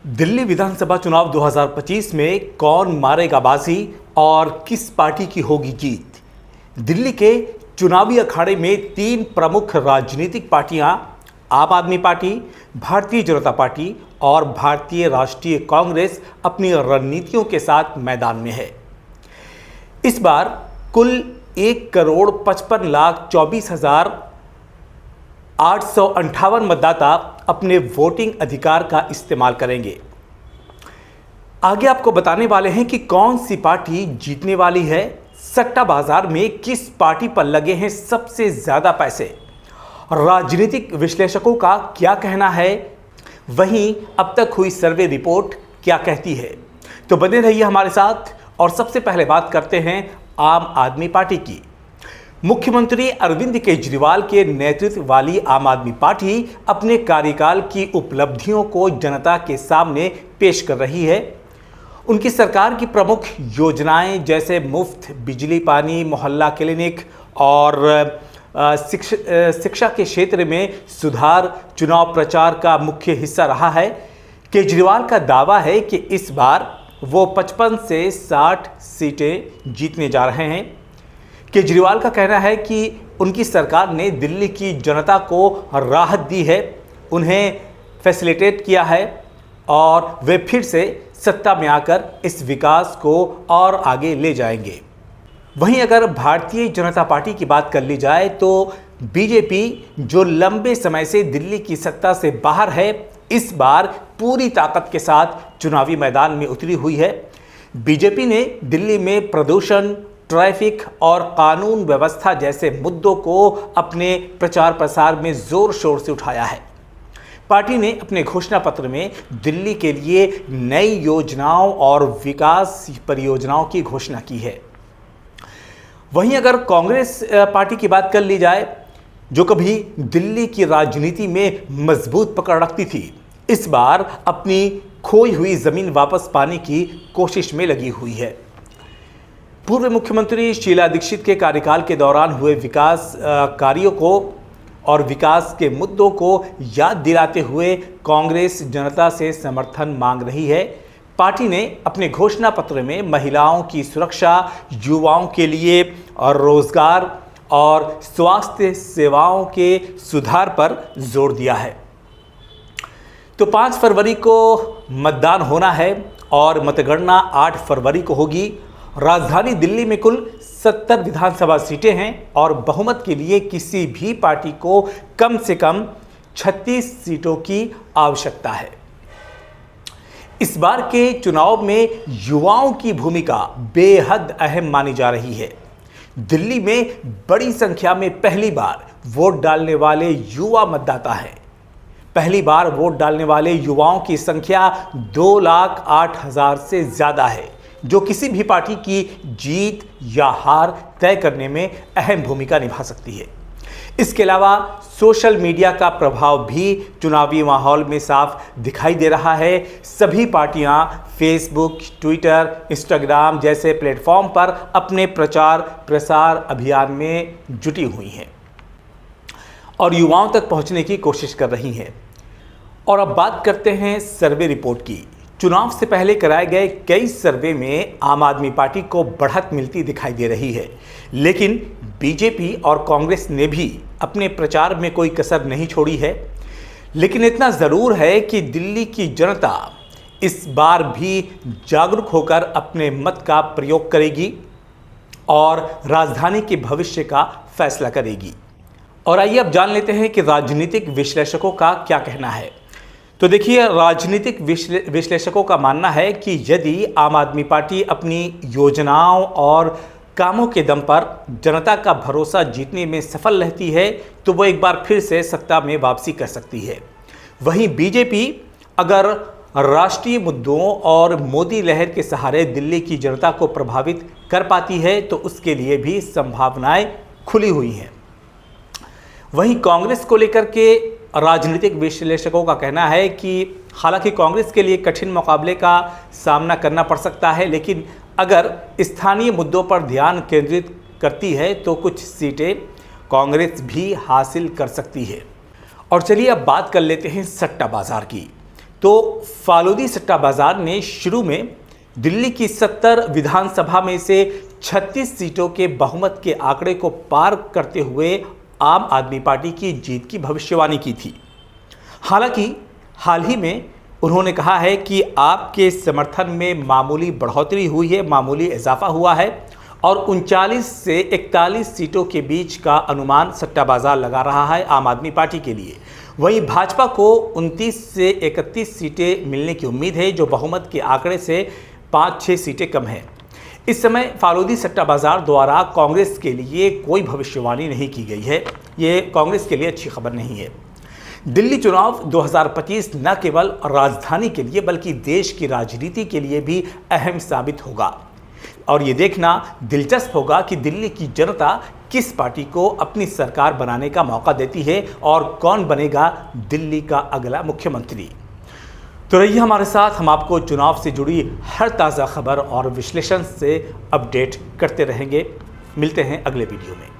दिल्ली विधानसभा चुनाव 2025 में कौन मारेगा बाजी और किस पार्टी की होगी जीत। दिल्ली के चुनावी अखाड़े में तीन प्रमुख राजनीतिक पार्टियां आम आदमी पार्टी, भारतीय जनता पार्टी और भारतीय राष्ट्रीय कांग्रेस अपनी रणनीतियों के साथ मैदान में है। इस बार कुल 1,25,24,858 मतदाता अपने वोटिंग अधिकार का इस्तेमाल करेंगे। आगे आपको बताने वाले हैं कि कौन सी पार्टी जीतने वाली है, सट्टा बाजार में किस पार्टी पर लगे हैं सबसे ज्यादा पैसे, राजनीतिक विश्लेषकों का क्या कहना है, वहीं अब तक हुई सर्वे रिपोर्ट क्या कहती है। तो बने रहिए हमारे साथ। और सबसे पहले बात करते हैं आम आदमी पार्टी की। मुख्यमंत्री अरविंद केजरीवाल के नेतृत्व वाली आम आदमी पार्टी अपने कार्यकाल की उपलब्धियों को जनता के सामने पेश कर रही है। उनकी सरकार की प्रमुख योजनाएं जैसे मुफ्त बिजली, पानी, मोहल्ला क्लिनिक और शिक्षा के क्षेत्र में सुधार चुनाव प्रचार का मुख्य हिस्सा रहा है। केजरीवाल का दावा है कि इस बार वो 55 से 60 सीटें जीतने जा रहे हैं। केजरीवाल का कहना है कि उनकी सरकार ने दिल्ली की जनता को राहत दी है, उन्हें फैसिलिटेट किया है और वे फिर से सत्ता में आकर इस विकास को और आगे ले जाएंगे। वहीं अगर भारतीय जनता पार्टी की बात कर ली जाए तो बीजेपी, जो लंबे समय से दिल्ली की सत्ता से बाहर है, इस बार पूरी ताकत के साथ चुनावी मैदान में उतरी हुई है। बीजेपी ने दिल्ली में प्रदूषण, ट्रैफिक और कानून व्यवस्था जैसे मुद्दों को अपने प्रचार प्रसार में जोर शोर से उठाया है। पार्टी ने अपने घोषणा पत्र में दिल्ली के लिए नई योजनाओं और विकास परियोजनाओं की घोषणा की है। वहीं अगर कांग्रेस पार्टी की बात कर ली जाए, जो कभी दिल्ली की राजनीति में मजबूत पकड़ रखती थी, इस बार अपनी खोई हुई जमीन वापस पाने की कोशिश में लगी हुई है। पूर्व मुख्यमंत्री शीला दीक्षित के कार्यकाल के दौरान हुए विकास कार्यों को और विकास के मुद्दों को याद दिलाते हुए कांग्रेस जनता से समर्थन मांग रही है। पार्टी ने अपने घोषणा पत्र में महिलाओं की सुरक्षा, युवाओं के लिए और रोजगार और स्वास्थ्य सेवाओं के सुधार पर जोर दिया है। तो 5 फरवरी को मतदान होना है और मतगणना 8 फरवरी को होगी। राजधानी दिल्ली में कुल 70 विधानसभा सीटें हैं और बहुमत के लिए किसी भी पार्टी को कम से कम 36 सीटों की आवश्यकता है। इस बार के चुनाव में युवाओं की भूमिका बेहद अहम मानी जा रही है। दिल्ली में बड़ी संख्या में पहली बार वोट डालने वाले युवा मतदाता हैं। पहली बार वोट डालने वाले युवाओं की संख्या 2,08,000 से ज्यादा है, जो किसी भी पार्टी की जीत या हार तय करने में अहम भूमिका निभा सकती है। इसके अलावा सोशल मीडिया का प्रभाव भी चुनावी माहौल में साफ दिखाई दे रहा है। सभी पार्टियां फेसबुक, ट्विटर, इंस्टाग्राम जैसे प्लेटफॉर्म पर अपने प्रचार प्रसार अभियान में जुटी हुई हैं और युवाओं तक पहुंचने की कोशिश कर रही हैं। और अब बात करते हैं सर्वे रिपोर्ट की। चुनाव से पहले कराए गए कई सर्वे में आम आदमी पार्टी को बढ़त मिलती दिखाई दे रही है, लेकिन बीजेपी और कांग्रेस ने भी अपने प्रचार में कोई कसर नहीं छोड़ी है। लेकिन इतना ज़रूर है कि दिल्ली की जनता इस बार भी जागरूक होकर अपने मत का प्रयोग करेगी और राजधानी के भविष्य का फैसला करेगी। और आइए अब जान लेते हैं कि राजनीतिक विश्लेषकों का क्या कहना है। तो देखिए, राजनीतिक विश्लेषकों का मानना है कि यदि आम आदमी पार्टी अपनी योजनाओं और कामों के दम पर जनता का भरोसा जीतने में सफल रहती है तो वो एक बार फिर से सत्ता में वापसी कर सकती है। वहीं बीजेपी अगर राष्ट्रीय मुद्दों और मोदी लहर के सहारे दिल्ली की जनता को प्रभावित कर पाती है तो उसके लिए भी संभावनाएं खुली हुई हैं। वहीं कांग्रेस को लेकर के राजनीतिक विश्लेषकों का कहना है कि हालांकि कांग्रेस के लिए कठिन मुकाबले का सामना करना पड़ सकता है, लेकिन अगर स्थानीय मुद्दों पर ध्यान केंद्रित करती है तो कुछ सीटें कांग्रेस भी हासिल कर सकती है। और चलिए अब बात कर लेते हैं सट्टा बाजार की। तो फालोदी सट्टा बाजार ने शुरू में दिल्ली की 70 विधानसभा में से 36 सीटों के बहुमत के आंकड़े को पार करते हुए आम आदमी पार्टी की जीत की भविष्यवाणी की थी। हालांकि हाल ही में उन्होंने कहा है कि आपके समर्थन में मामूली बढ़ोतरी हुई है, मामूली इजाफा हुआ है और 39 से 41 सीटों के बीच का अनुमान सट्टा बाजार लगा रहा है आम आदमी पार्टी के लिए। वहीं भाजपा को 29 से 31 सीटें मिलने की उम्मीद है, जो बहुमत के आंकड़े से 5-6 सीटें कम है। इस समय फालोदी सट्टा बाजार द्वारा कांग्रेस के लिए कोई भविष्यवाणी नहीं की गई है। ये कांग्रेस के लिए अच्छी खबर नहीं है। दिल्ली चुनाव 2025 न केवल राजधानी के लिए बल्कि देश की राजनीति के लिए भी अहम साबित होगा और ये देखना दिलचस्प होगा कि दिल्ली की जनता किस पार्टी को अपनी सरकार बनाने का मौका देती है और कौन बनेगा दिल्ली का अगला मुख्यमंत्री। तो रहिए हमारे साथ, हम आपको चुनाव से जुड़ी हर ताज़ा खबर और विश्लेषण से अपडेट करते रहेंगे। मिलते हैं अगले वीडियो में।